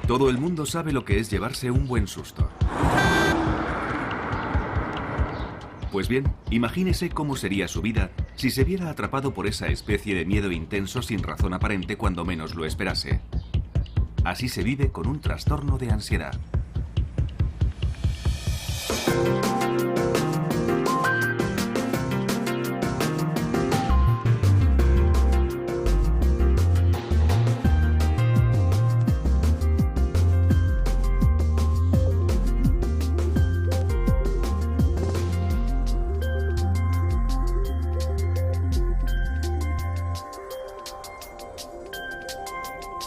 Todo el mundo sabe lo que es llevarse un buen susto. Pues bien, imagínese cómo sería su vida si se viera atrapado por esa especie de miedo intenso sin razón aparente cuando menos lo esperase. Así se vive con un trastorno de ansiedad.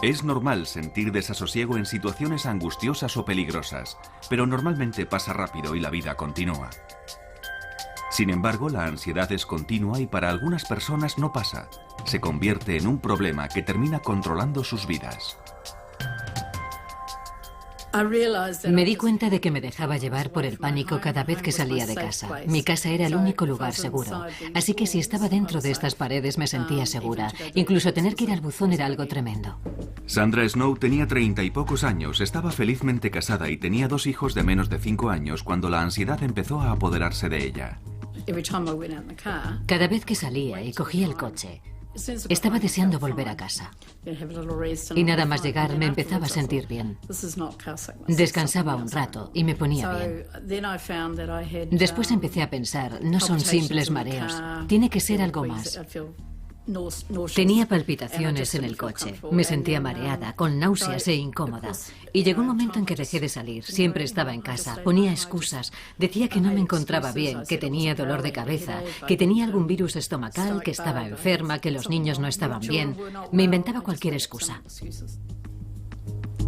Es normal sentir desasosiego en situaciones angustiosas o peligrosas, pero normalmente pasa rápido y la vida continúa. Sin embargo, la ansiedad es continua y para algunas personas no pasa. Se convierte en un problema que termina controlando sus vidas. Me di cuenta de que me dejaba llevar por el pánico cada vez que salía de casa. Mi casa era el único lugar seguro. Así que si estaba dentro de estas paredes me sentía segura. Incluso tener que ir al buzón era algo tremendo. Sandra Snow tenía 30 y pocos años, estaba felizmente casada y tenía 2 hijos de menos de 5 años cuando la ansiedad empezó a apoderarse de ella. Cada vez que salía y cogía el coche, estaba deseando volver a casa. Y nada más llegar me empezaba a sentir bien. Descansaba un rato y me ponía bien. Después empecé a pensar, no son simples mareos, tiene que ser algo más. Tenía palpitaciones en el coche, me sentía mareada, con náuseas e incómoda. Y llegó un momento en que dejé de salir, siempre estaba en casa, ponía excusas, decía que no me encontraba bien, que tenía dolor de cabeza, que tenía algún virus estomacal, que estaba enferma, que los niños no estaban bien. Me inventaba cualquier excusa.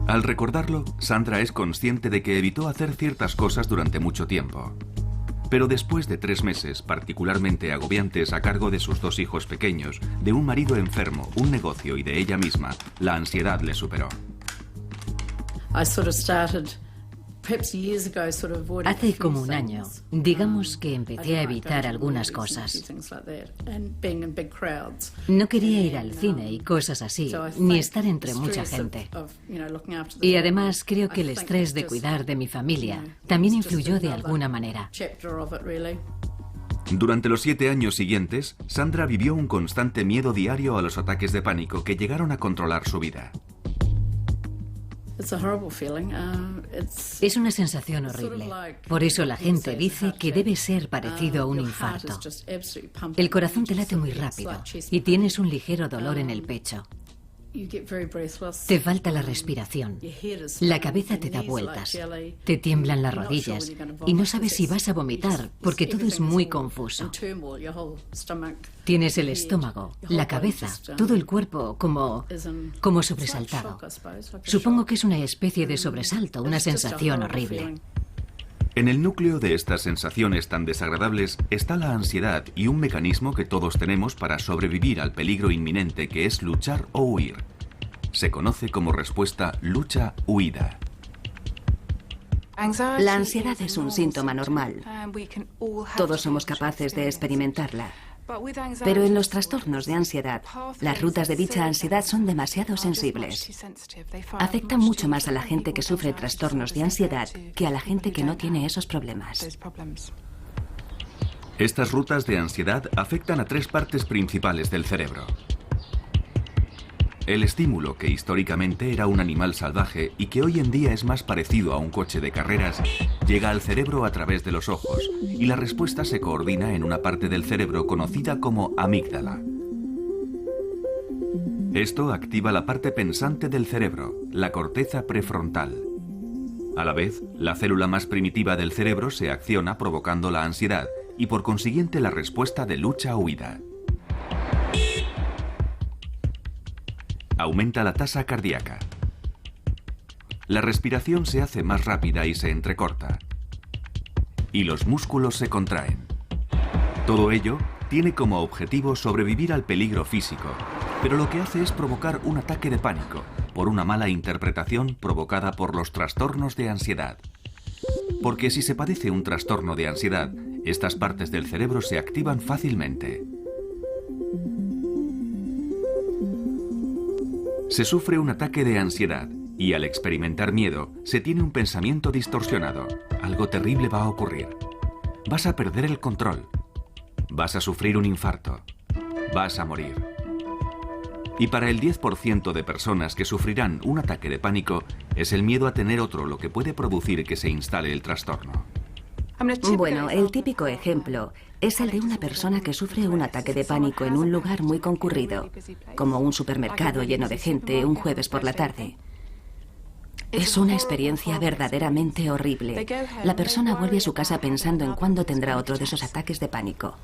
Al recordarlo, Sandra es consciente de que evitó hacer ciertas cosas durante mucho tiempo. Pero después de 3 meses particularmente agobiantes a cargo de sus 2 hijos pequeños, de un marido enfermo, un negocio y de ella misma, la ansiedad le superó. Hace como un año, digamos que empecé a evitar algunas cosas. No quería ir al cine y cosas así, ni estar entre mucha gente. Y además creo que el estrés de cuidar de mi familia también influyó de alguna manera. Durante los 7 años siguientes, Sandra vivió un constante miedo diario a los ataques de pánico que llegaron a controlar su vida. Es una sensación horrible. Por eso la gente dice que debe ser parecido a un infarto. El corazón te late muy rápido y tienes un ligero dolor en el pecho. Te falta la respiración. La cabeza te da vueltas. Te tiemblan las rodillas y no sabes si vas a vomitar porque todo es muy confuso. Tienes el estómago, la cabeza, todo el cuerpo como sobresaltado. Supongo que es una especie de sobresalto, una sensación horrible. En el núcleo de estas sensaciones tan desagradables está la ansiedad y un mecanismo que todos tenemos para sobrevivir al peligro inminente que es luchar o huir. Se conoce como respuesta lucha-huida. La ansiedad es un síntoma normal. Todos somos capaces de experimentarla. Pero en los trastornos de ansiedad, las rutas de dicha ansiedad son demasiado sensibles. Afectan mucho más a la gente que sufre trastornos de ansiedad que a la gente que no tiene esos problemas. Estas rutas de ansiedad afectan a 3 partes principales del cerebro. El estímulo, que históricamente era un animal salvaje y que hoy en día es más parecido a un coche de carreras, llega al cerebro a través de los ojos y la respuesta se coordina en una parte del cerebro conocida como amígdala. Esto activa la parte pensante del cerebro, la corteza prefrontal. A la vez, la célula más primitiva del cerebro se acciona provocando la ansiedad y por consiguiente la respuesta de lucha-huida. Aumenta la tasa cardíaca. La respiración se hace más rápida y se entrecorta. Y los músculos se contraen. Todo ello tiene como objetivo sobrevivir al peligro físico, pero lo que hace es provocar un ataque de pánico por una mala interpretación provocada por los trastornos de ansiedad. Porque si se padece un trastorno de ansiedad, estas partes del cerebro se activan fácilmente. Se sufre un ataque de ansiedad Y al experimentar miedo, se tiene un pensamiento distorsionado. Algo terrible va a ocurrir. Vas a perder el control. Vas a sufrir un infarto. Vas a morir. Y para el 10% de personas que sufrirán un ataque de pánico, es el miedo a tener otro lo que puede producir que se instale el trastorno. Bueno, el típico ejemplo es el de una persona que sufre un ataque de pánico en un lugar muy concurrido, como un supermercado lleno de gente un jueves por la tarde. Es una experiencia verdaderamente horrible. La persona vuelve a su casa pensando en cuándo tendrá otro de esos ataques de pánico.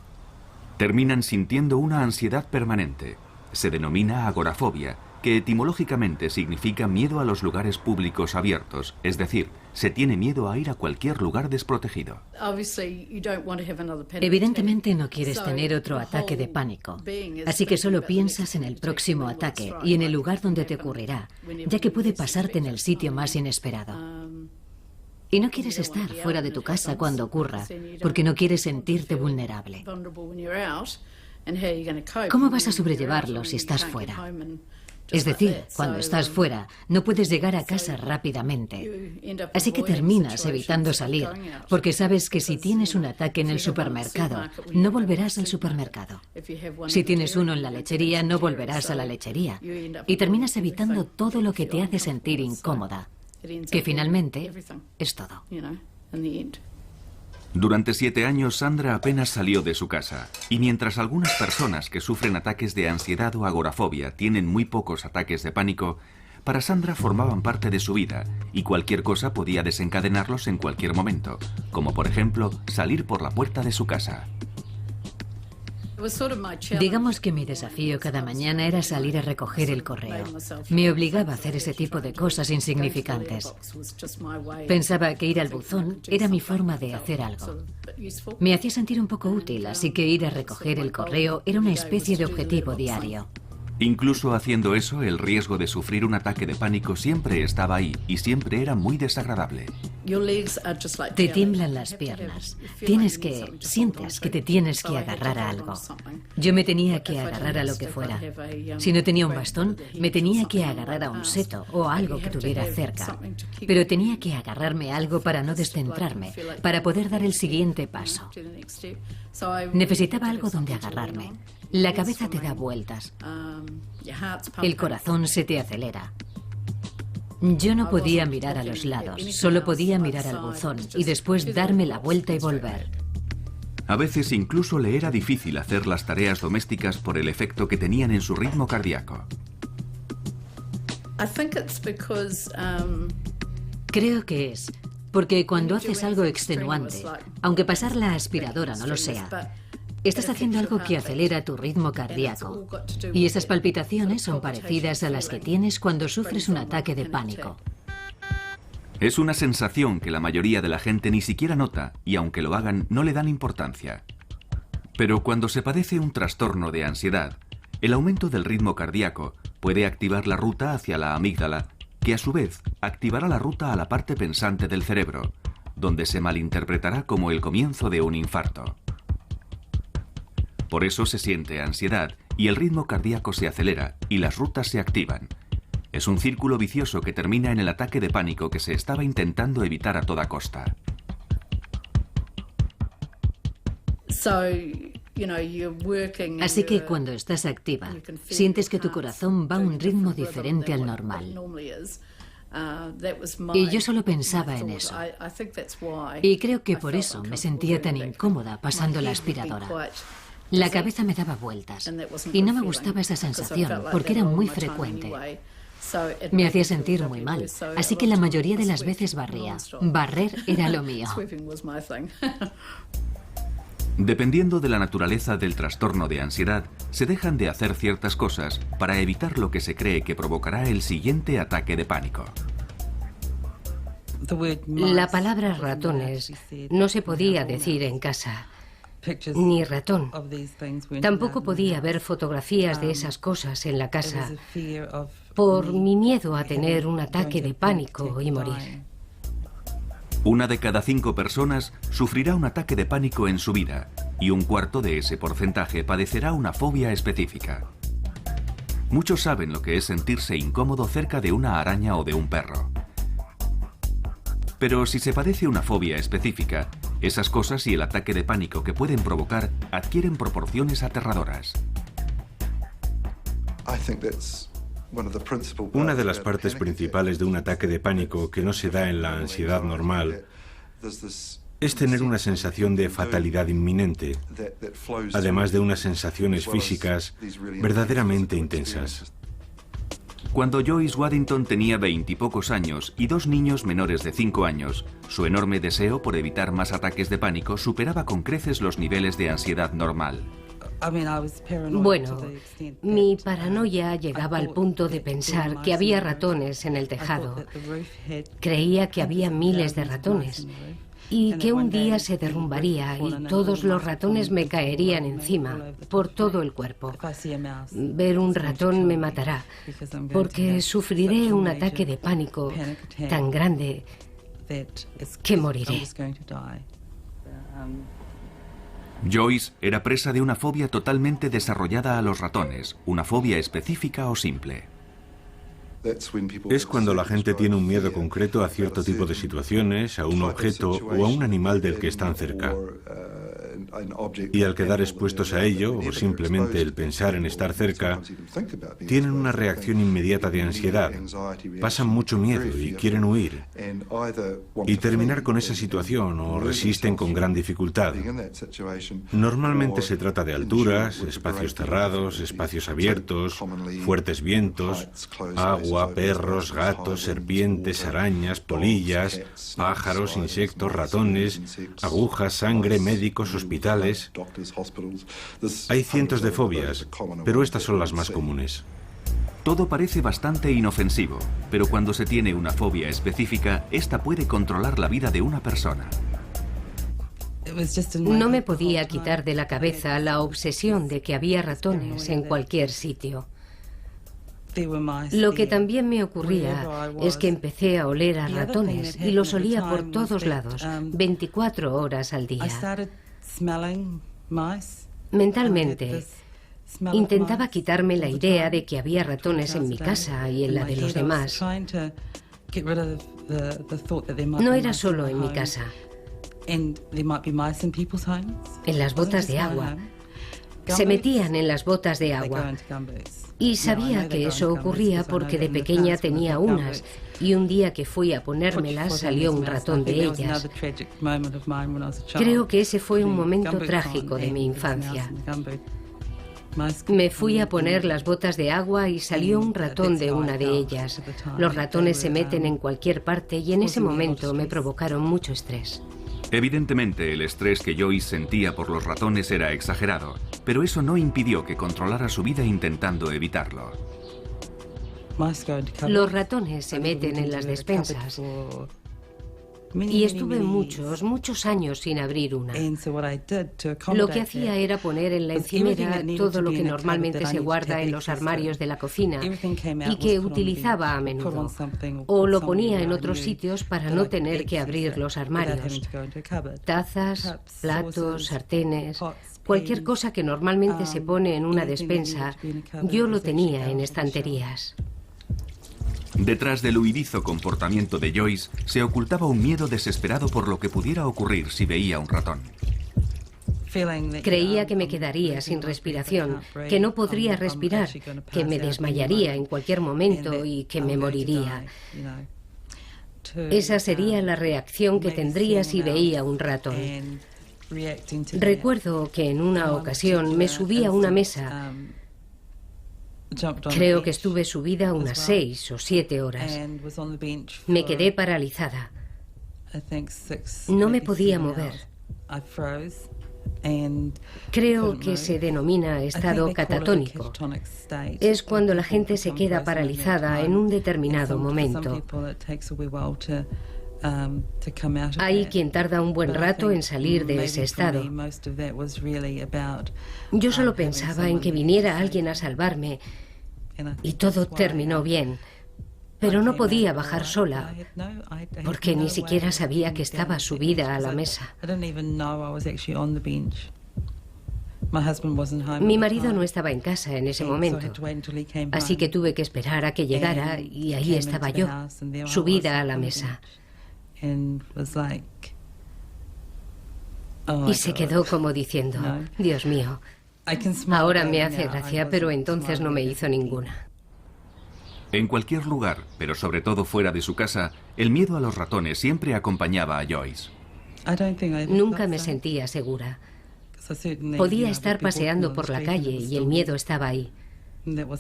Terminan sintiendo una ansiedad permanente. Se denomina agorafobia, que etimológicamente significa miedo a los lugares públicos abiertos, es decir, se tiene miedo a ir a cualquier lugar desprotegido. Evidentemente no quieres tener otro ataque de pánico, así que solo piensas en el próximo ataque y en el lugar donde te ocurrirá, ya que puede pasarte en el sitio más inesperado. Y no quieres estar fuera de tu casa cuando ocurra, porque no quieres sentirte vulnerable. ¿Cómo vas a sobrellevarlo si estás fuera? Es decir, cuando estás fuera, no puedes llegar a casa rápidamente. Así que terminas evitando salir, porque sabes que si tienes un ataque en el supermercado, no volverás al supermercado. Si tienes uno en la lechería, no volverás a la lechería. Y terminas evitando todo lo que te hace sentir incómoda, que finalmente es todo. Durante 7 años, Sandra apenas salió de su casa, y mientras algunas personas que sufren ataques de ansiedad o agorafobia tienen muy pocos ataques de pánico, para Sandra formaban parte de su vida, y cualquier cosa podía desencadenarlos en cualquier momento, como por ejemplo, salir por la puerta de su casa. Digamos que mi desafío cada mañana era salir a recoger el correo. Me obligaba a hacer ese tipo de cosas insignificantes. Pensaba que ir al buzón era mi forma de hacer algo. Me hacía sentir un poco útil, así que ir a recoger el correo era una especie de objetivo diario. Incluso haciendo eso, el riesgo de sufrir un ataque de pánico siempre estaba ahí y siempre era muy desagradable. Te tiemblan las piernas. Sientes que te tienes que agarrar a algo. Yo me tenía que agarrar a lo que fuera. Si no tenía un bastón, me tenía que agarrar a un seto o a algo que tuviera cerca. Pero tenía que agarrarme a algo para no descentrarme, para poder dar el siguiente paso. Necesitaba algo donde agarrarme. La cabeza te da vueltas. El corazón se te acelera. Yo no podía mirar a los lados, solo podía mirar al buzón y después darme la vuelta y volver. A veces incluso le era difícil hacer las tareas domésticas por el efecto que tenían en su ritmo cardíaco. Creo que es porque cuando haces algo extenuante, aunque pasar la aspiradora no lo sea, estás haciendo algo que acelera tu ritmo cardíaco. Y esas palpitaciones son parecidas a las que tienes cuando sufres un ataque de pánico. Es una sensación que la mayoría de la gente ni siquiera nota y aunque lo hagan no le dan importancia. Pero cuando se padece un trastorno de ansiedad, el aumento del ritmo cardíaco puede activar la ruta hacia la amígdala, que a su vez activará la ruta a la parte pensante del cerebro, donde se malinterpretará como el comienzo de un infarto. Por eso se siente ansiedad y el ritmo cardíaco se acelera y las rutas se activan. Es un círculo vicioso que termina en el ataque de pánico que se estaba intentando evitar a toda costa. Así que cuando estás activa, sientes que tu corazón va a un ritmo diferente al normal. Y yo solo pensaba en eso. Y creo que por eso me sentía tan incómoda pasando la aspiradora. La cabeza me daba vueltas y no me gustaba esa sensación porque era muy frecuente. Me hacía sentir muy mal, así que la mayoría de las veces barría. Barrer era lo mío. Dependiendo de la naturaleza del trastorno de ansiedad, se dejan de hacer ciertas cosas para evitar lo que se cree que provocará el siguiente ataque de pánico. La palabra ratones no se podía decir en casa. Ni ratón. Tampoco podía ver fotografías de esas cosas en la casa por mi miedo a tener un ataque de pánico y morir. 1 de cada 5 personas sufrirá un ataque de pánico en su vida y 1/4 de ese porcentaje padecerá una fobia específica. Muchos saben lo que es sentirse incómodo cerca de una araña o de un perro. Pero si se padece una fobia específica, esas cosas y el ataque de pánico que pueden provocar adquieren proporciones aterradoras. Una de las partes principales de un ataque de pánico que no se da en la ansiedad normal es tener una sensación de fatalidad inminente, además de unas sensaciones físicas verdaderamente intensas. Cuando Joyce Waddington tenía 20 y pocos años y 2 niños menores de 5 años, su enorme deseo por evitar más ataques de pánico superaba con creces los niveles de ansiedad normal. Bueno, mi paranoia llegaba al punto de pensar que había ratones en el tejado. Creía que había miles de ratones y que un día se derrumbaría y todos los ratones me caerían encima por todo el cuerpo. Ver un ratón me matará, porque sufriré un ataque de pánico tan grande que moriré. Joyce era presa de una fobia totalmente desarrollada a los ratones, una fobia específica o simple. Es cuando la gente tiene un miedo concreto a cierto tipo de situaciones, a un objeto o a un animal del que están cerca. Y al quedar expuestos a ello, o simplemente el pensar en estar cerca, tienen una reacción inmediata de ansiedad, pasan mucho miedo y quieren huir. Y terminar con esa situación o resisten con gran dificultad. Normalmente se trata de alturas, espacios cerrados, espacios abiertos, fuertes vientos, agua, perros, gatos, serpientes, arañas, polillas, pájaros, insectos, ratones, agujas, sangre, médicos, hospitales. Hay cientos de fobias, pero estas son las más comunes. Todo parece bastante inofensivo, pero cuando se tiene una fobia específica, esta puede controlar la vida de una persona. No me podía quitar de la cabeza la obsesión de que había ratones en cualquier sitio. Lo que también me ocurría es que empecé a oler a ratones y los olía por todos lados, 24 horas al día. Mentalmente, intentaba quitarme la idea de que había ratones en mi casa y en la de los demás. No era solo en mi casa. En las botas de agua. Se metían en las botas de agua. Y sabía que eso ocurría porque de pequeña tenía unas, y un día que fui a ponérmelas salió un ratón de ellas. Creo que ese fue un momento trágico de mi infancia. Me fui a poner las botas de agua y salió un ratón de una de ellas. Los ratones se meten en cualquier parte y en ese momento me provocaron mucho estrés. Evidentemente, el estrés que Joyce sentía por los ratones era exagerado, pero eso no impidió que controlara su vida intentando evitarlo. Los ratones se meten en las despensas y estuve muchos años sin abrir una. Lo que hacía era poner en la encimera todo lo que normalmente se guarda en los armarios de la cocina y que utilizaba a menudo. O lo ponía en otros sitios para no tener que abrir los armarios. Tazas, platos, sartenes, cualquier cosa que normalmente se pone en una despensa, yo lo tenía en estanterías. Detrás del huidizo comportamiento de Joyce se ocultaba un miedo desesperado por lo que pudiera ocurrir si veía un ratón. Creía que me quedaría sin respiración, que no podría respirar, que me desmayaría en cualquier momento y que me moriría. Esa sería la reacción que tendría si veía un ratón. Recuerdo que en una ocasión me subí a una mesa. Creo que estuve subida unas 6 o 7 horas. Me quedé paralizada. No me podía mover. Creo que se denomina estado catatónico. Es cuando la gente se queda paralizada en un determinado momento. Hay quien tarda un buen rato en salir de ese estado. Yo solo pensaba en que viniera alguien a salvarme y todo terminó bien. Pero no podía bajar sola, porque ni siquiera sabía que estaba subida a la mesa. Mi marido no estaba en casa en ese momento, así que tuve que esperar a que llegara y ahí estaba yo, subida a la mesa. Y se quedó como diciendo, Dios mío, ahora me hace gracia, pero entonces no me hizo ninguna. En cualquier lugar, pero sobre todo fuera de su casa, el miedo a los ratones siempre acompañaba a Joyce. Nunca me sentía segura. Podía estar paseando por la calle y el miedo estaba ahí.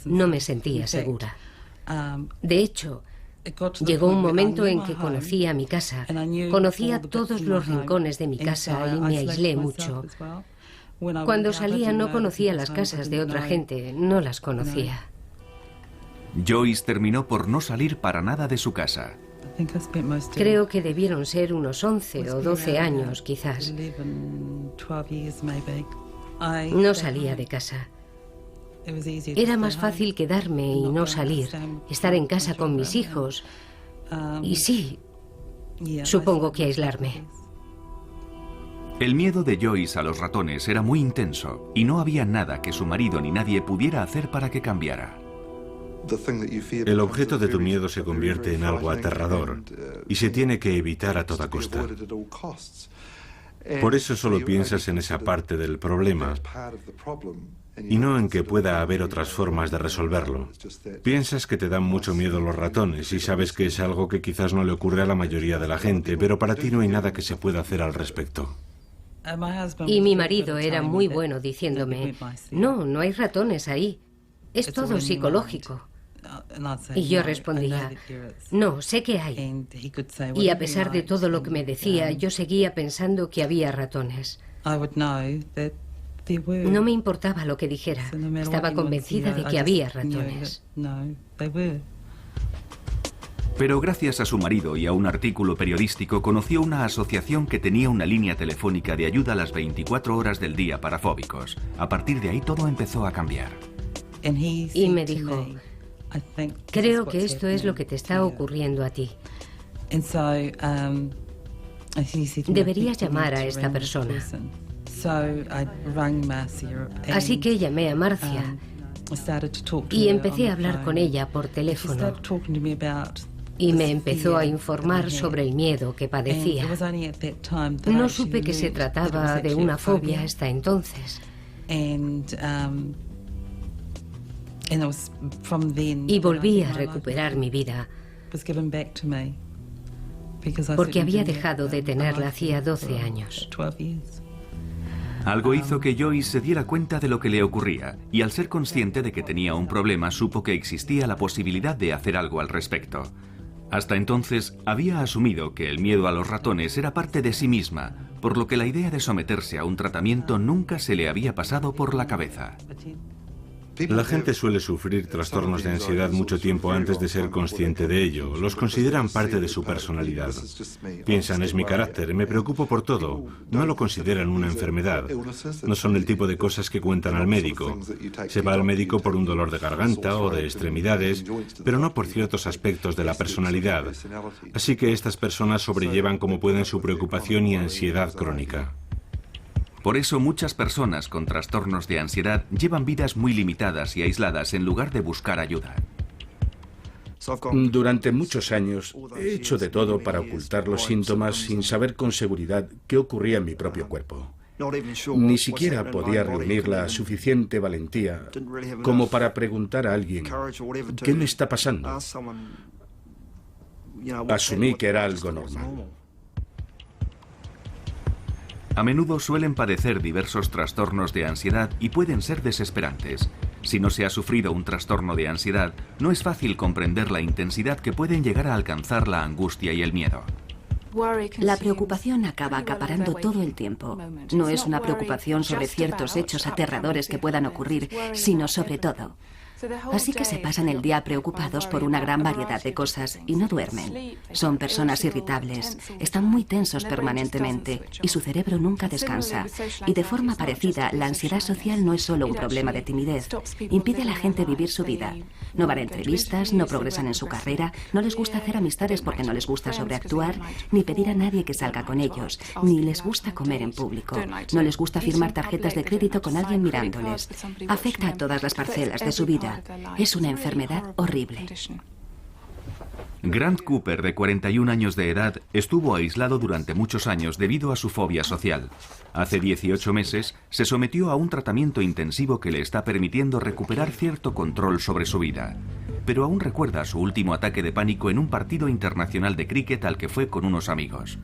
No me sentía segura. De hecho, llegó un momento en que conocía mi casa, conocía todos los rincones de mi casa y me aislé mucho. Cuando salía no conocía las casas de otra gente, no las conocía. Joyce terminó por no salir para nada de su casa. Creo que debieron ser unos 11 o 12 años, quizás. No salía de casa. Era más fácil quedarme y no salir, estar en casa con mis hijos. Y sí, supongo que aislarme. El miedo de Joyce a los ratones era muy intenso y no había nada que su marido ni nadie pudiera hacer para que cambiara. El objeto de tu miedo se convierte en algo aterrador y se tiene que evitar a toda costa. Por eso solo piensas en esa parte del problema y no en que pueda haber otras formas de resolverlo. Piensas que te dan mucho miedo los ratones y sabes que es algo que quizás no le ocurre a la mayoría de la gente, pero para ti no hay nada que se pueda hacer al respecto. Y mi marido era muy bueno diciéndome, no hay ratones ahí, es todo psicológico. Y yo respondía, no, sé que hay. Y a pesar de todo lo que me decía, yo seguía pensando que había ratones. No me importaba lo que dijera, estaba convencida de que había ratones. Pero gracias a su marido y a un artículo periodístico conoció una asociación que tenía una línea telefónica de ayuda a las 24 horas del día para fóbicos. A partir de ahí todo empezó a cambiar. Y me dijo, creo que esto es lo que te está ocurriendo a ti. Deberías llamar a esta persona. Así que llamé a Marcia y empecé a hablar con ella por teléfono. Y me empezó a informar sobre el miedo que padecía. No supe que se trataba de una fobia hasta entonces. Y volví a recuperar mi vida, porque había dejado de tenerla hacía 12 años. Algo hizo que Joyce se diera cuenta de lo que le ocurría, y al ser consciente de que tenía un problema, supo que existía la posibilidad de hacer algo al respecto. Hasta entonces, había asumido que el miedo a los ratones era parte de sí misma, por lo que la idea de someterse a un tratamiento nunca se le había pasado por la cabeza. La gente suele sufrir trastornos de ansiedad mucho tiempo antes de ser consciente de ello. Los consideran parte de su personalidad. Piensan, es mi carácter, me preocupo por todo. No lo consideran una enfermedad. No son el tipo de cosas que cuentan al médico. Se va al médico por un dolor de garganta o de extremidades, pero no por ciertos aspectos de la personalidad. Así que estas personas sobrellevan como pueden su preocupación y ansiedad crónica. Por eso muchas personas con trastornos de ansiedad llevan vidas muy limitadas y aisladas en lugar de buscar ayuda. Durante muchos años he hecho de todo para ocultar los síntomas sin saber con seguridad qué ocurría en mi propio cuerpo. Ni siquiera podía reunir la suficiente valentía como para preguntar a alguien, ¿qué me está pasando? Asumí que era algo normal. A menudo suelen padecer diversos trastornos de ansiedad y pueden ser desesperantes. Si no se ha sufrido un trastorno de ansiedad, no es fácil comprender la intensidad que pueden llegar a alcanzar la angustia y el miedo. La preocupación acaba acaparando todo el tiempo. No es una preocupación sobre ciertos hechos aterradores que puedan ocurrir, sino sobre todo. Así que se pasan el día preocupados por una gran variedad de cosas y no duermen. Son personas irritables, están muy tensos permanentemente y su cerebro nunca descansa. Y de forma parecida, la ansiedad social no es solo un problema de timidez. Impide a la gente vivir su vida. No van a entrevistas, no progresan en su carrera, no les gusta hacer amistades porque no les gusta sobreactuar, ni pedir a nadie que salga con ellos, ni les gusta comer en público. No les gusta firmar tarjetas de crédito con alguien mirándoles. Afecta a todas las parcelas de su vida. Es una enfermedad horrible. Grant Cooper, de 41 años de edad, estuvo aislado durante muchos años debido a su fobia social. Hace 18 meses se sometió a un tratamiento intensivo que le está permitiendo recuperar cierto control sobre su vida. Pero aún recuerda su último ataque de pánico en un partido internacional de cricket al que fue con unos amigos.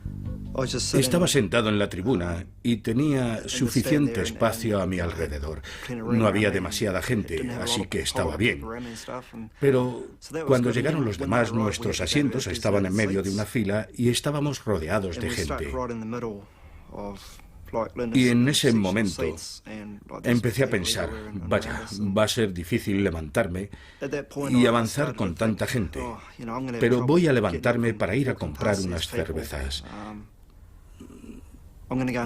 Estaba sentado en la tribuna y tenía suficiente espacio a mi alrededor. No había demasiada gente, así que estaba bien. Pero cuando llegaron los demás, nuestros asientos estaban en medio de una fila y estábamos rodeados de gente. Y en ese momento empecé a pensar, vaya, va a ser difícil levantarme y avanzar con tanta gente, pero voy a levantarme para ir a comprar unas cervezas.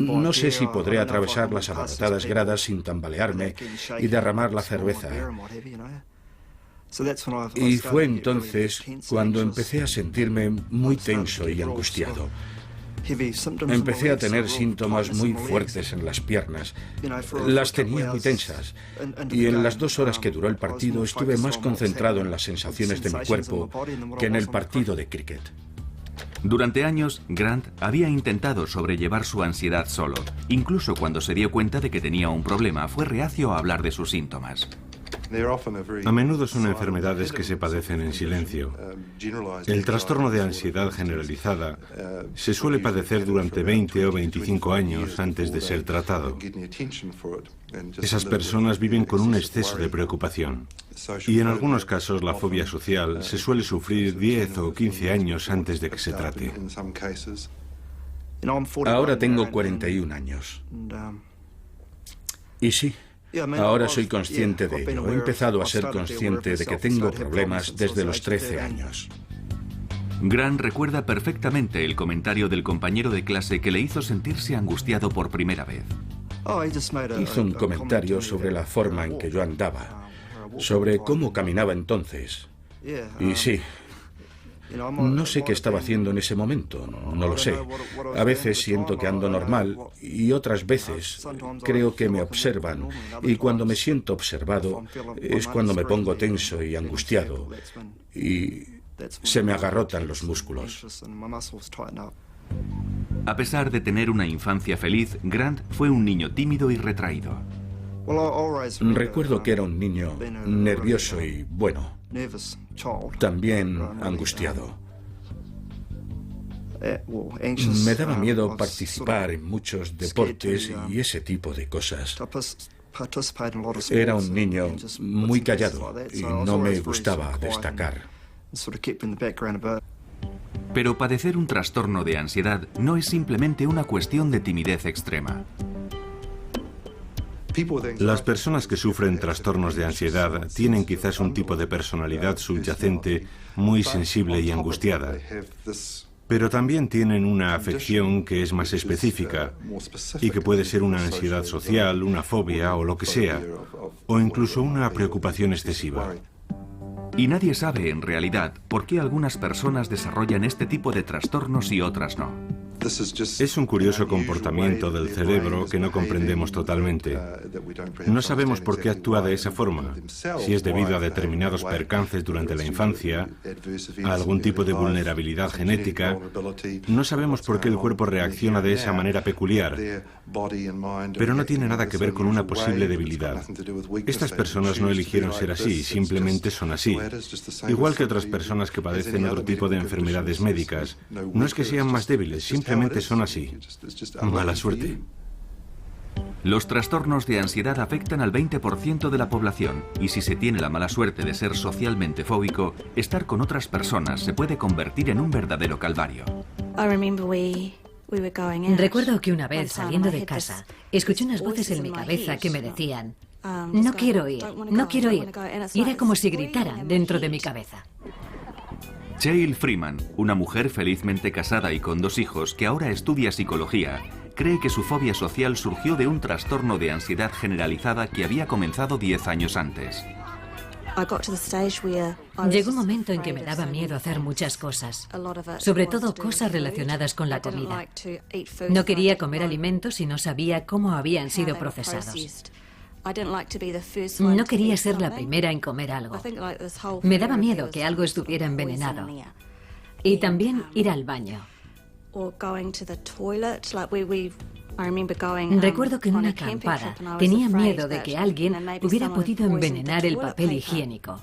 No sé si podré atravesar las abarrotadas gradas sin tambalearme y derramar la cerveza. Y fue entonces cuando empecé a sentirme muy tenso y angustiado. Empecé a tener síntomas muy fuertes en las piernas. Las tenía muy tensas. Y en las 2 horas que duró el partido estuve más concentrado en las sensaciones de mi cuerpo que en el partido de cricket. Durante años, Grant había intentado sobrellevar su ansiedad solo. Incluso cuando se dio cuenta de que tenía un problema, fue reacio a hablar de sus síntomas. A menudo son enfermedades que se padecen en silencio. El trastorno de ansiedad generalizada se suele padecer durante 20 o 25 años antes de ser tratado. Esas personas viven con un exceso de preocupación. Y en algunos casos la fobia social se suele sufrir 10 o 15 años antes de que se trate. Ahora tengo 41 años. Y sí, ahora soy consciente de ello. He empezado a ser consciente de que tengo problemas desde los 13 años. Grant recuerda perfectamente el comentario del compañero de clase que le hizo sentirse angustiado por primera vez. Hizo un comentario sobre la forma en que yo andaba, sobre cómo caminaba entonces. Y sí, no sé qué estaba haciendo en ese momento, no lo sé. A veces siento que ando normal y otras veces creo que me observan. Y cuando me siento observado es cuando me pongo tenso y angustiado y se me agarrotan los músculos. A pesar de tener una infancia feliz, Grant fue un niño tímido y retraído. Recuerdo que era un niño nervioso y, bueno, también angustiado. Me daba miedo participar en muchos deportes y ese tipo de cosas. Era un niño muy callado y no me gustaba destacar. Pero padecer un trastorno de ansiedad no es simplemente una cuestión de timidez extrema. Las personas que sufren trastornos de ansiedad tienen quizás un tipo de personalidad subyacente muy sensible y angustiada, pero también tienen una afección que es más específica y que puede ser una ansiedad social, una fobia o lo que sea, o incluso una preocupación excesiva. Y nadie sabe en realidad por qué algunas personas desarrollan este tipo de trastornos y otras no. Es un curioso comportamiento del cerebro que no comprendemos totalmente. No sabemos por qué actúa de esa forma, si es debido a determinados percances durante la infancia, a algún tipo de vulnerabilidad genética. No sabemos por qué el cuerpo reacciona de esa manera peculiar, pero no tiene nada que ver con una posible debilidad. Estas personas no eligieron ser así, simplemente son así. Igual que otras personas que padecen otro tipo de enfermedades médicas. No es que sean más débiles, simplemente son así. Mala suerte. Los trastornos de ansiedad afectan al 20% de la población y si se tiene la mala suerte de ser socialmente fóbico, estar con otras personas se puede convertir en un verdadero calvario. Recuerdo que una vez, saliendo de casa, escuché unas voces en mi cabeza que me decían: No quiero ir, no quiero ir. Y era como si gritaran dentro de mi cabeza. Cheryl Freeman, una mujer felizmente casada y con 2 hijos que ahora estudia psicología, cree que su fobia social surgió de un trastorno de ansiedad generalizada que había comenzado 10 años antes. Llegó un momento en que me daba miedo hacer muchas cosas, sobre todo cosas relacionadas con la comida. No quería comer alimentos si no sabía cómo habían sido procesados. No quería ser la primera en comer algo. Me daba miedo que algo estuviera envenenado. Y también ir al baño. Recuerdo que en una acampada tenía miedo de que alguien hubiera podido envenenar el papel higiénico.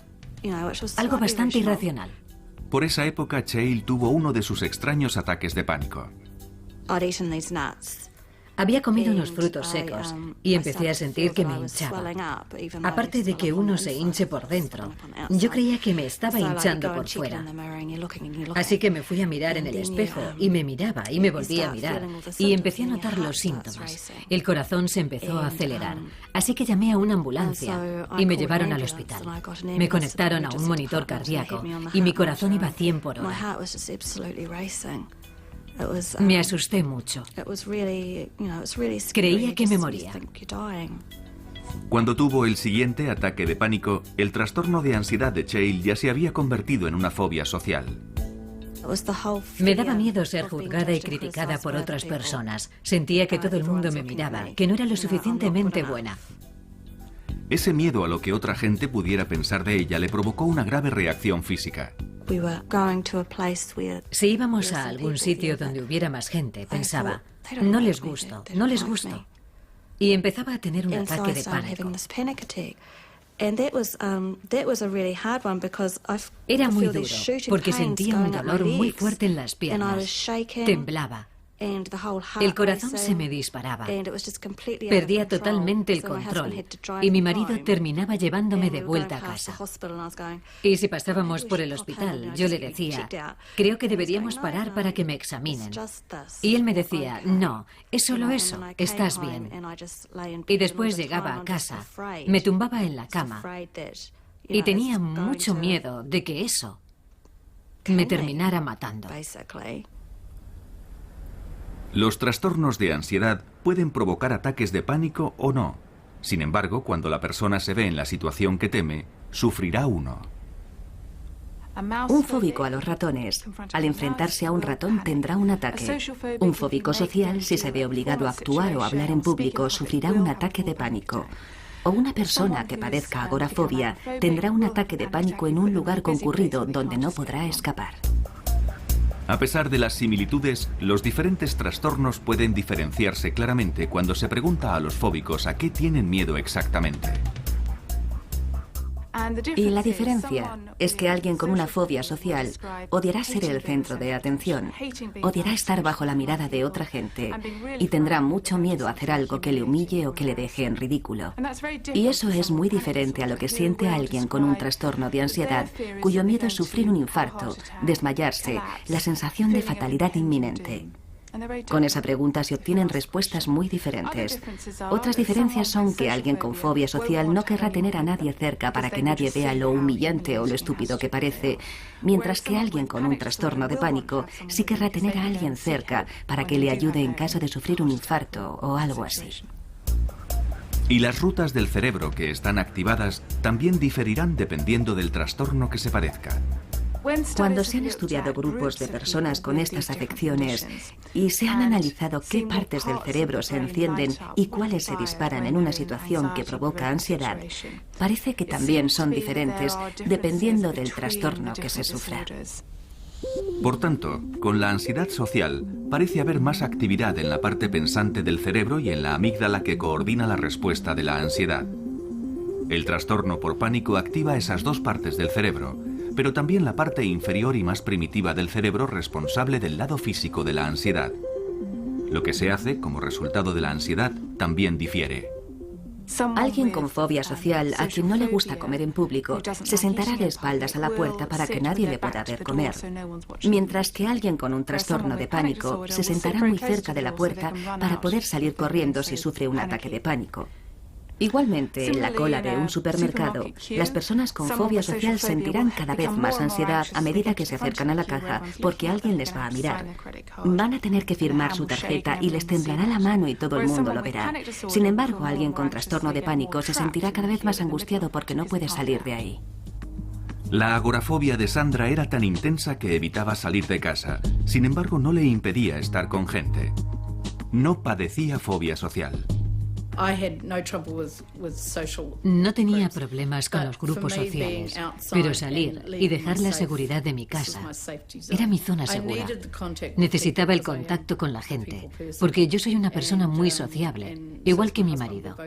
Algo bastante irracional. Por esa época, Cheryl tuvo uno de sus extraños ataques de pánico. Había comido unos frutos secos y empecé a sentir que me hinchaba. Aparte de que uno se hinche por dentro, yo creía que me estaba hinchando por fuera. Así que me fui a mirar en el espejo y me miraba y me volví a mirar y empecé a notar los síntomas. El corazón se empezó a acelerar, así que llamé a una ambulancia y me llevaron al hospital. Me conectaron a un monitor cardíaco y mi corazón iba a 100 por hora. Me asusté mucho. Creía que me moría. Cuando tuvo el siguiente ataque de pánico, el trastorno de ansiedad de Cheryl ya se había convertido en una fobia social. Me daba miedo ser juzgada y criticada por otras personas. Sentía que todo el mundo me miraba, que no era lo suficientemente buena. Ese miedo a lo que otra gente pudiera pensar de ella le provocó una grave reacción física. Si íbamos a algún sitio donde hubiera más gente, pensaba, no les gusto, no les gusto. Y empezaba a tener un ataque de pánico. Era muy duro, porque sentía un dolor muy fuerte en las piernas. Temblaba. El corazón se me disparaba. Perdía totalmente el control y mi marido terminaba llevándome de vuelta a casa. Y si pasábamos por el hospital, yo le decía, creo que deberíamos parar para que me examinen. Y él me decía, no, es solo eso, estás bien. Y después llegaba a casa, me tumbaba en la cama y tenía mucho miedo de que eso me terminara matando. Los trastornos de ansiedad pueden provocar ataques de pánico o no. Sin embargo, cuando la persona se ve en la situación que teme, sufrirá uno. Un fóbico a los ratones, al enfrentarse a un ratón, tendrá un ataque. Un fóbico social, si se ve obligado a actuar o hablar en público, sufrirá un ataque de pánico. O una persona que padezca agorafobia tendrá un ataque de pánico en un lugar concurrido donde no podrá escapar. A pesar de las similitudes, los diferentes trastornos pueden diferenciarse claramente cuando se pregunta a los fóbicos a qué tienen miedo exactamente. Y la diferencia es que alguien con una fobia social odiará ser el centro de atención, odiará estar bajo la mirada de otra gente y tendrá mucho miedo a hacer algo que le humille o que le deje en ridículo. Y eso es muy diferente a lo que siente alguien con un trastorno de ansiedad cuyo miedo es sufrir un infarto, desmayarse, la sensación de fatalidad inminente. Con esa pregunta se obtienen respuestas muy diferentes. Otras diferencias son que alguien con fobia social no querrá tener a nadie cerca para que nadie vea lo humillante o lo estúpido que parece, mientras que alguien con un trastorno de pánico sí querrá tener a alguien cerca para que le ayude en caso de sufrir un infarto o algo así. Y las rutas del cerebro que están activadas también diferirán dependiendo del trastorno que se padezca. Cuando se han estudiado grupos de personas con estas afecciones y se han analizado qué partes del cerebro se encienden y cuáles se disparan en una situación que provoca ansiedad, parece que también son diferentes dependiendo del trastorno que se sufra. Por tanto, con la ansiedad social parece haber más actividad en la parte pensante del cerebro y en la amígdala que coordina la respuesta de la ansiedad. El trastorno por pánico activa esas dos partes del cerebro, pero también la parte inferior y más primitiva del cerebro responsable del lado físico de la ansiedad. Lo que se hace como resultado de la ansiedad también difiere. Alguien con fobia social a quien no le gusta comer en público se sentará de espaldas a la puerta para que nadie le pueda ver comer, mientras que alguien con un trastorno de pánico se sentará muy cerca de la puerta para poder salir corriendo si sufre un ataque de pánico. Igualmente, en la cola de un supermercado, las personas con fobia social sentirán cada vez más ansiedad a medida que se acercan a la caja porque alguien les va a mirar. Van a tener que firmar su tarjeta y les temblará la mano y todo el mundo lo verá. Sin embargo, alguien con trastorno de pánico se sentirá cada vez más angustiado porque no puede salir de ahí. La agorafobia de Sandra era tan intensa que evitaba salir de casa. Sin embargo, no le impedía estar con gente. No padecía fobia social. No tenía problemas con los grupos sociales, pero salir y dejar la seguridad de mi casa era mi zona segura. Necesitaba el contacto con la gente, porque yo soy una persona muy sociable, igual que mi marido.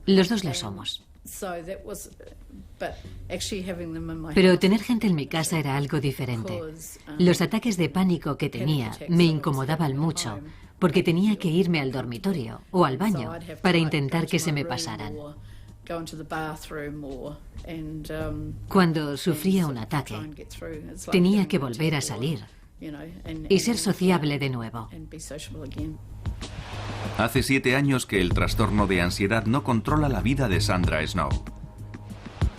Los dos lo somos. Pero tener gente en mi casa era algo diferente. Los ataques de pánico que tenía me incomodaban mucho, porque tenía que irme al dormitorio o al baño para intentar que se me pasaran. Cuando sufría un ataque, tenía que volver a salir y ser sociable de nuevo. Hace 7 años que el trastorno de ansiedad no controla la vida de Sandra Snow.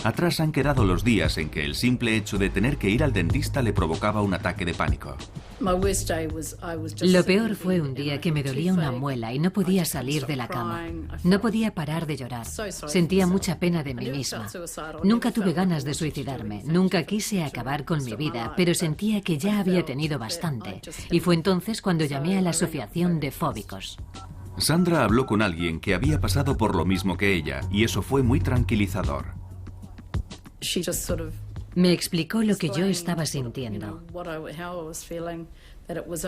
Atrás han quedado los días en que el simple hecho de tener que ir al dentista le provocaba un ataque de pánico. Lo peor fue un día que me dolía una muela y no podía salir de la cama. No podía parar de llorar. Sentía mucha pena de mí misma. Nunca tuve ganas de suicidarme. Nunca quise acabar con mi vida, pero sentía que ya había tenido bastante. Y fue entonces cuando llamé a la Asociación de Fóbicos. Sandra habló con alguien que había pasado por lo mismo que ella, y eso fue muy tranquilizador. Me explicó lo que yo estaba sintiendo.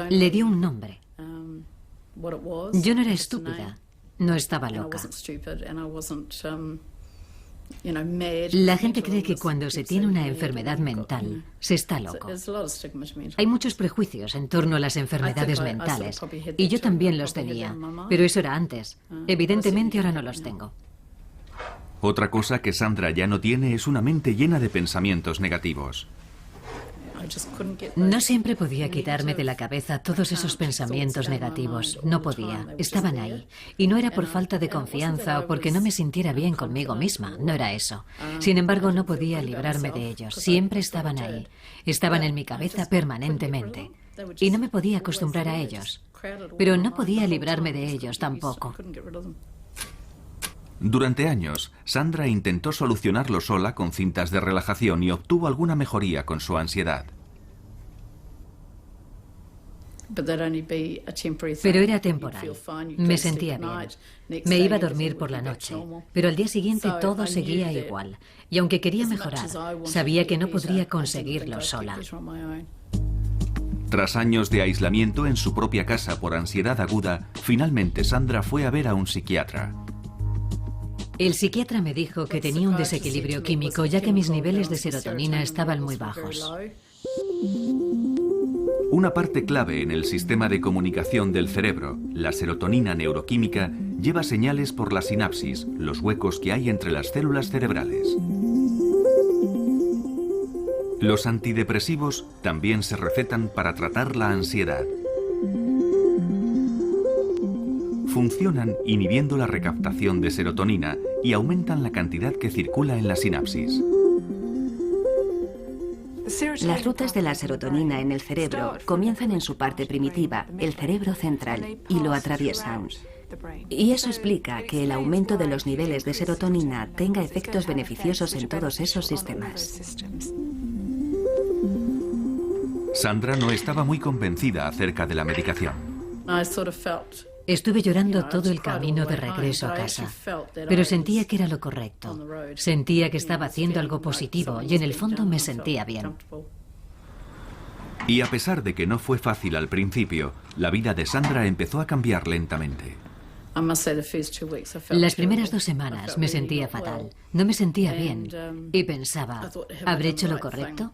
Le dio un nombre. Yo no era estúpida, no estaba loca. La gente cree que cuando se tiene una enfermedad mental, se está loco. Hay muchos prejuicios en torno a las enfermedades mentales, y yo también los tenía, pero eso era antes. Evidentemente ahora no los tengo. Otra cosa que Sandra ya no tiene es una mente llena de pensamientos negativos. No siempre podía quitarme de la cabeza todos esos pensamientos negativos. No podía. Estaban ahí. Y no era por falta de confianza o porque no me sintiera bien conmigo misma. No era eso. Sin embargo, no podía librarme de ellos. Siempre estaban ahí. Estaban en mi cabeza permanentemente. Y no me podía acostumbrar a ellos. Pero no podía librarme de ellos tampoco. Durante años, Sandra intentó solucionarlo sola con cintas de relajación y obtuvo alguna mejoría con su ansiedad. Pero era temporal. Me sentía bien. Me iba a dormir por la noche, pero al día siguiente todo seguía igual. Y aunque quería mejorar, sabía que no podría conseguirlo sola. Tras años de aislamiento en su propia casa por ansiedad aguda, finalmente Sandra fue a ver a un psiquiatra. El psiquiatra me dijo que tenía un desequilibrio químico, ya que mis niveles de serotonina estaban muy bajos. Una parte clave en el sistema de comunicación del cerebro, la serotonina neuroquímica, lleva señales por la sinapsis, los huecos que hay entre las células cerebrales. Los antidepresivos también se recetan para tratar la ansiedad. Funcionan inhibiendo la recaptación de serotonina y aumentan la cantidad que circula en la sinapsis. Las rutas de la serotonina en el cerebro comienzan en su parte primitiva, el cerebro central, y lo atraviesan. Y eso explica que el aumento de los niveles de serotonina tenga efectos beneficiosos en todos esos sistemas. Sandra no estaba muy convencida acerca de la medicación. Estuve llorando todo el camino de regreso a casa, pero sentía que era lo correcto. Sentía que estaba haciendo algo positivo y en el fondo me sentía bien. Y a pesar de que no fue fácil al principio, la vida de Sandra empezó a cambiar lentamente. Las primeras 2 semanas me sentía fatal, no me sentía bien y pensaba, ¿habré hecho lo correcto?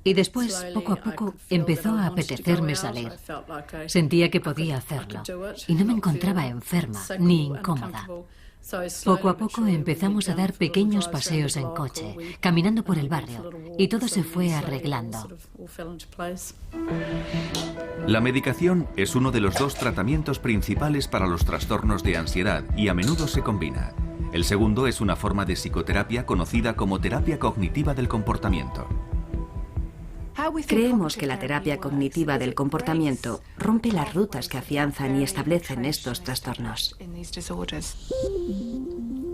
Y después, poco a poco, empezó a apetecerme salir. Sentía que podía hacerlo y no me encontraba enferma ni incómoda. Poco a poco empezamos a dar pequeños paseos en coche, caminando por el barrio, y todo se fue arreglando. La medicación es uno de los dos tratamientos principales para los trastornos de ansiedad y a menudo se combina. El segundo es una forma de psicoterapia conocida como terapia cognitiva del comportamiento. Creemos que la terapia cognitiva del comportamiento rompe las rutas que afianzan y establecen estos trastornos.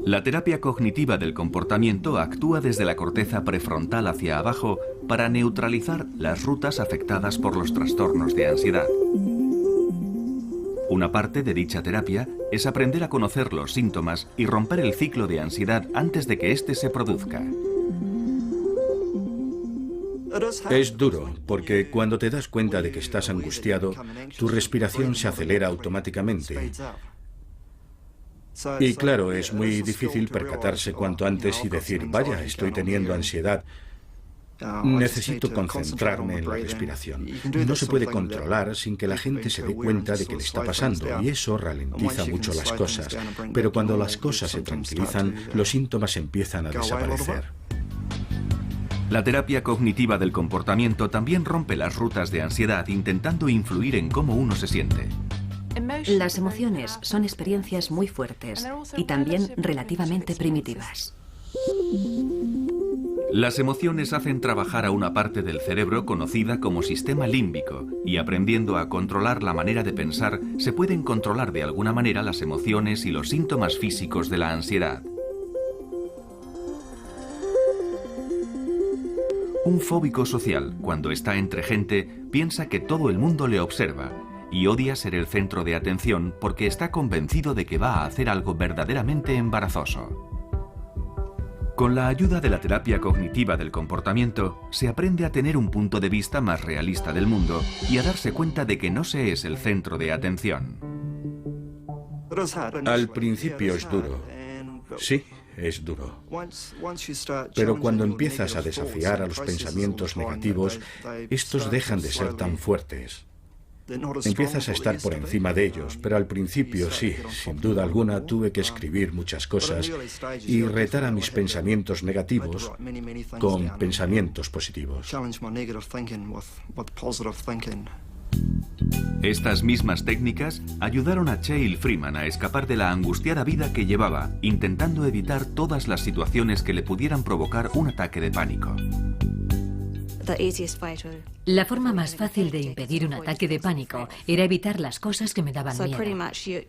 La terapia cognitiva del comportamiento actúa desde la corteza prefrontal hacia abajo para neutralizar las rutas afectadas por los trastornos de ansiedad. Una parte de dicha terapia es aprender a conocer los síntomas y romper el ciclo de ansiedad antes de que éste se produzca. Es duro, porque cuando te das cuenta de que estás angustiado, tu respiración se acelera automáticamente. Y claro, es muy difícil percatarse cuanto antes y decir, vaya, estoy teniendo ansiedad. Necesito concentrarme en la respiración. No se puede controlar sin que la gente se dé cuenta de que le está pasando, y eso ralentiza mucho las cosas. Pero cuando las cosas se tranquilizan, los síntomas empiezan a desaparecer. La terapia cognitiva del comportamiento también rompe las rutas de ansiedad intentando influir en cómo uno se siente. Las emociones son experiencias muy fuertes y también relativamente primitivas. Las emociones hacen trabajar a una parte del cerebro conocida como sistema límbico, y aprendiendo a controlar la manera de pensar, se pueden controlar de alguna manera las emociones y los síntomas físicos de la ansiedad. Un fóbico social, cuando está entre gente, piensa que todo el mundo le observa y odia ser el centro de atención porque está convencido de que va a hacer algo verdaderamente embarazoso. Con la ayuda de la terapia cognitiva del comportamiento, se aprende a tener un punto de vista más realista del mundo y a darse cuenta de que no se es el centro de atención. Al principio es duro. Sí, es duro. Pero cuando empiezas a desafiar a los pensamientos negativos, estos dejan de ser tan fuertes. Empiezas a estar por encima de ellos, pero al principio sí, sin duda alguna tuve que escribir muchas cosas y retar a mis pensamientos negativos con pensamientos positivos. Estas mismas técnicas ayudaron a Chael Freeman a escapar de la angustiada vida que llevaba, intentando evitar todas las situaciones que le pudieran provocar un ataque de pánico. La forma más fácil de impedir un ataque de pánico era evitar las cosas que me daban miedo.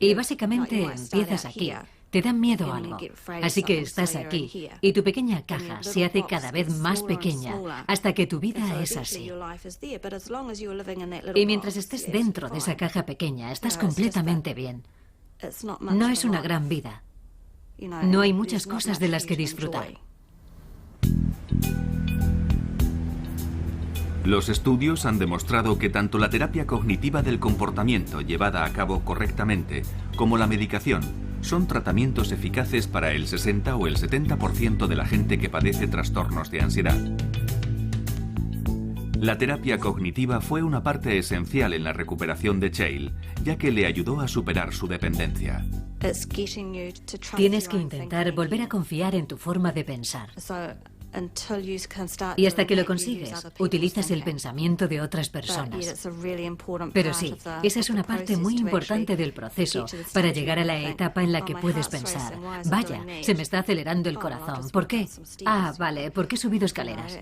Y básicamente empiezas aquí. Te dan miedo a algo, así que estás aquí, y tu pequeña caja se hace cada vez más pequeña hasta que tu vida es así. Y mientras estés dentro de esa caja pequeña, estás completamente bien. No es una gran vida. No hay muchas cosas de las que disfrutar. Los estudios han demostrado que tanto la terapia cognitiva del comportamiento llevada a cabo correctamente como la medicación son tratamientos eficaces para el 60 o el 70% de la gente que padece trastornos de ansiedad. La terapia cognitiva fue una parte esencial en la recuperación de Chael, ya que le ayudó a superar su dependencia. Tienes que intentar volver a confiar en tu forma de pensar. Y hasta que lo consigues, utilizas el pensamiento de otras personas. Pero sí, esa es una parte muy importante del proceso para llegar a la etapa en la que puedes pensar, vaya, se me está acelerando el corazón, ¿por qué? Ah, vale, porque he subido escaleras.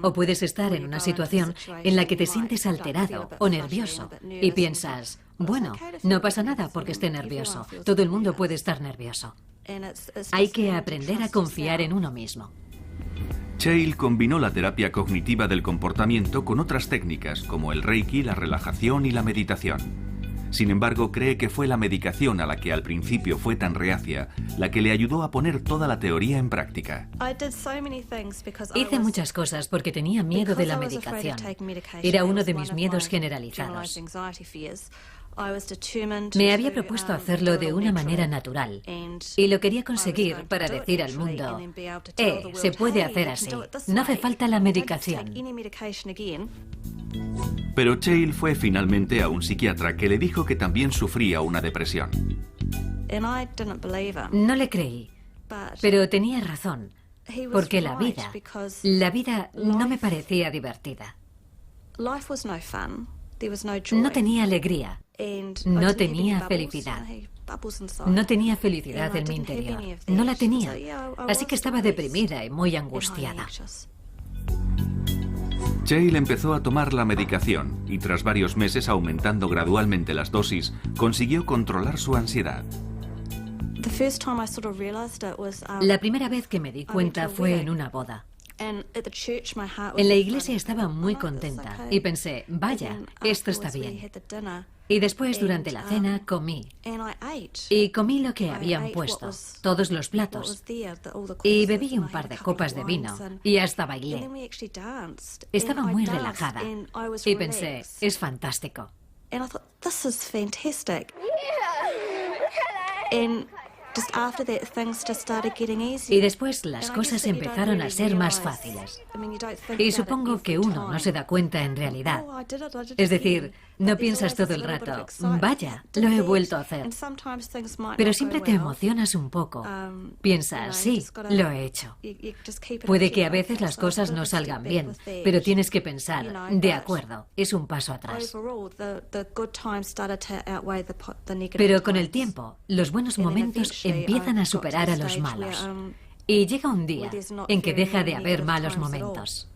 O puedes estar en una situación en la que te sientes alterado o nervioso y piensas, bueno, no pasa nada porque esté nervioso, todo el mundo puede estar nervioso. Hay que aprender a confiar en uno mismo. Chael combinó la terapia cognitiva del comportamiento con otras técnicas como el Reiki, la relajación y la meditación. Sin embargo, cree que fue la medicación a la que al principio fue tan reacia la que le ayudó a poner toda la teoría en práctica. Hice muchas cosas porque tenía miedo de la medicación. Era uno de mis miedos generalizados. Me había propuesto hacerlo de una manera natural y lo quería conseguir para decir al mundo, se puede hacer así, no hace falta la medicación. Pero Cheil fue finalmente a un psiquiatra que le dijo que también sufría una depresión. No le creí, pero tenía razón, porque la vida no me parecía divertida. No tenía alegría, no tenía felicidad. No tenía felicidad en mi interior, no la tenía, así que estaba deprimida y muy angustiada. Cheil empezó a tomar la medicación y tras varios meses aumentando gradualmente las dosis, consiguió controlar su ansiedad. La primera vez que me di cuenta fue en una boda. En la iglesia estaba muy contenta y pensé, vaya, esto está bien. Y después, durante la cena, comí. Y comí lo que habían puesto, todos los platos. Y bebí un par de copas de vino y hasta bailé. Estaba muy relajada y pensé, es fantástico. Y después las cosas empezaron a ser más fáciles. Y supongo que uno no se da cuenta en realidad. Es decir, no piensas todo el rato, vaya, lo he vuelto a hacer. Pero siempre te emocionas un poco. Piensas, sí, lo he hecho. Puede que a veces las cosas no salgan bien, pero tienes que pensar, de acuerdo, es un paso atrás. Pero con el tiempo, los buenos momentos empiezan a superar a los malos. Y llega un día en que deja de haber malos momentos.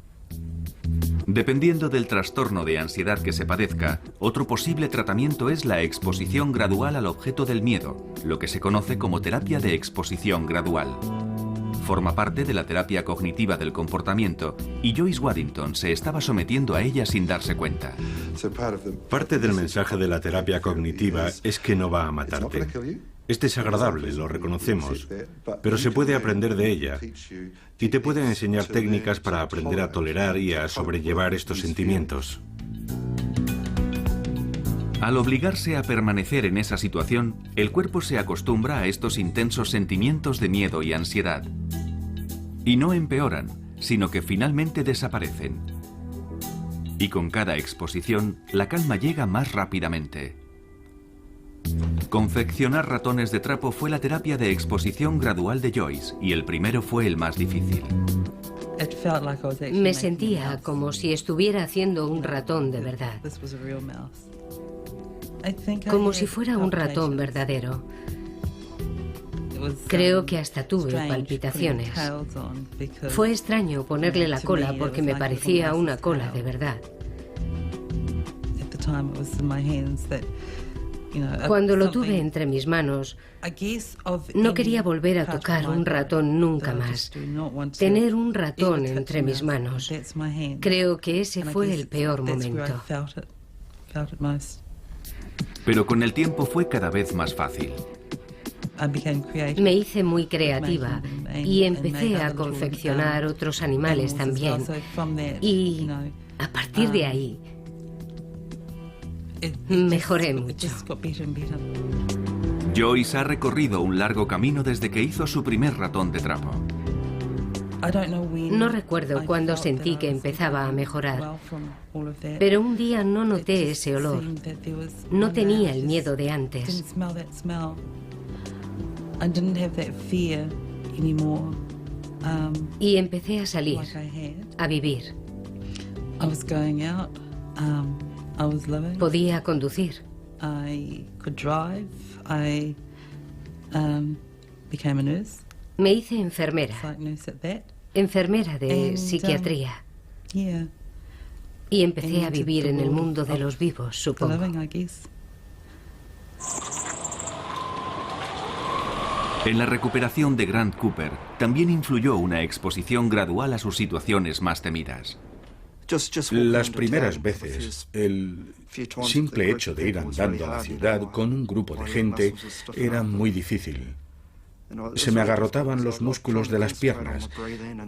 Dependiendo del trastorno de ansiedad que se padezca, otro posible tratamiento es la exposición gradual al objeto del miedo, lo que se conoce como terapia de exposición gradual. Forma parte de la terapia cognitiva del comportamiento y Joyce Waddington se estaba sometiendo a ella sin darse cuenta. Parte del mensaje de la terapia cognitiva es que no va a matarte. Es desagradable, lo reconocemos, pero se puede aprender de ella y te puede enseñar técnicas para aprender a tolerar y a sobrellevar estos sentimientos. Al obligarse a permanecer en esa situación, el cuerpo se acostumbra a estos intensos sentimientos de miedo y ansiedad. Y no empeoran, sino que finalmente desaparecen. Y con cada exposición, la calma llega más rápidamente. Confeccionar ratones de trapo fue la terapia de exposición gradual de Joyce, y el primero fue el más difícil. Me sentía como si estuviera haciendo un ratón de verdad. Como si fuera un ratón verdadero. Creo que hasta tuve palpitaciones. Fue extraño ponerle la cola porque me parecía una cola de verdad. Cuando lo tuve entre mis manos, no quería volver a tocar un ratón nunca más. Tener un ratón entre mis manos. Creo que ese fue el peor momento. Pero con el tiempo fue cada vez más fácil. Me hice muy creativa y empecé a confeccionar otros animales también. Y a partir de ahí, mejoré mucho. Joyce ha recorrido un largo camino desde que hizo su primer ratón de trapo. No recuerdo cuándo sentí que empezaba a mejorar, pero un día no noté ese olor. No tenía el miedo de antes. Y empecé a salir, a vivir. Podía conducir. Me hice enfermera. Enfermera de psiquiatría. Y empecé a vivir en el mundo de los vivos, supongo. En la recuperación de Grant Cooper también influyó una exposición gradual a sus situaciones más temidas. Las primeras veces, el simple hecho de ir andando a la ciudad con un grupo de gente era muy difícil. Se me agarrotaban los músculos de las piernas.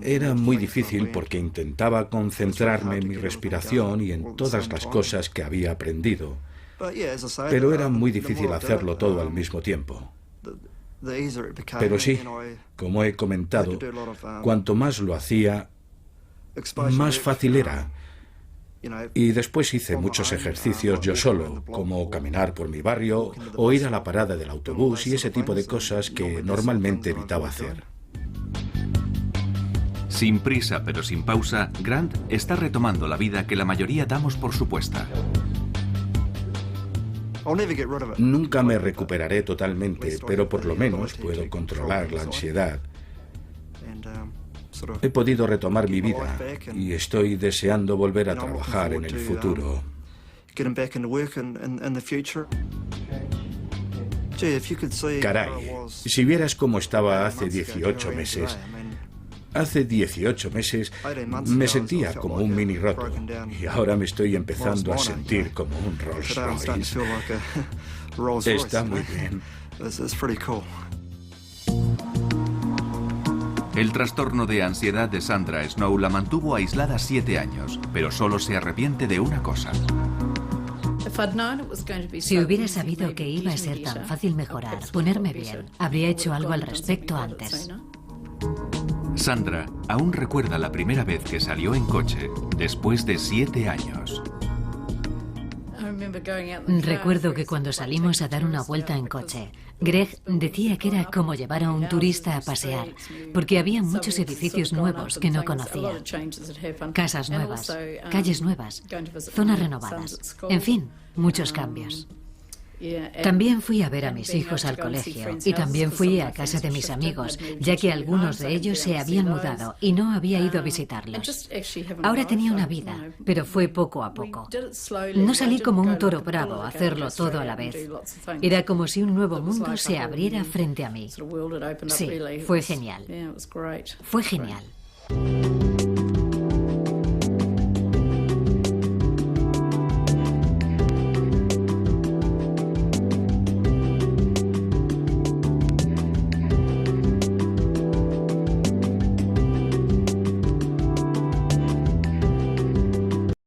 Era muy difícil porque intentaba concentrarme en mi respiración y en todas las cosas que había aprendido. Pero era muy difícil hacerlo todo al mismo tiempo. Pero sí, como he comentado, cuanto más lo hacía, más fácil era. Y después hice muchos ejercicios yo solo, como caminar por mi barrio o ir a la parada del autobús y ese tipo de cosas que normalmente evitaba hacer. Sin prisa pero sin pausa, Grant está retomando la vida que la mayoría damos por supuesta. Nunca me recuperaré totalmente, pero por lo menos puedo controlar la ansiedad. He podido retomar mi vida y estoy deseando volver a trabajar en el futuro. Caray, si vieras cómo estaba hace 18 meses. Hace 18 meses me sentía como un mini roto y ahora me estoy empezando a sentir como un Rolls Royce. Está muy bien. El trastorno de ansiedad de Sandra Snow la mantuvo aislada 7 años, pero solo se arrepiente de una cosa. Si hubiera sabido que iba a ser tan fácil mejorar, ponerme bien, habría hecho algo al respecto antes. Sandra aún recuerda la primera vez que salió en coche, después de 7 años. Recuerdo que cuando salimos a dar una vuelta en coche, Greg decía que era como llevar a un turista a pasear, porque había muchos edificios nuevos que no conocía. Casas nuevas, calles nuevas, zonas renovadas, en fin, muchos cambios. También fui a ver a mis hijos al colegio y también fui a casa de mis amigos, ya que algunos de ellos se habían mudado y no había ido a visitarlos. Ahora tenía una vida, pero fue poco a poco. No salí como un toro bravo a hacerlo todo a la vez. Era como si un nuevo mundo se abriera frente a mí. Sí, fue genial. Fue genial.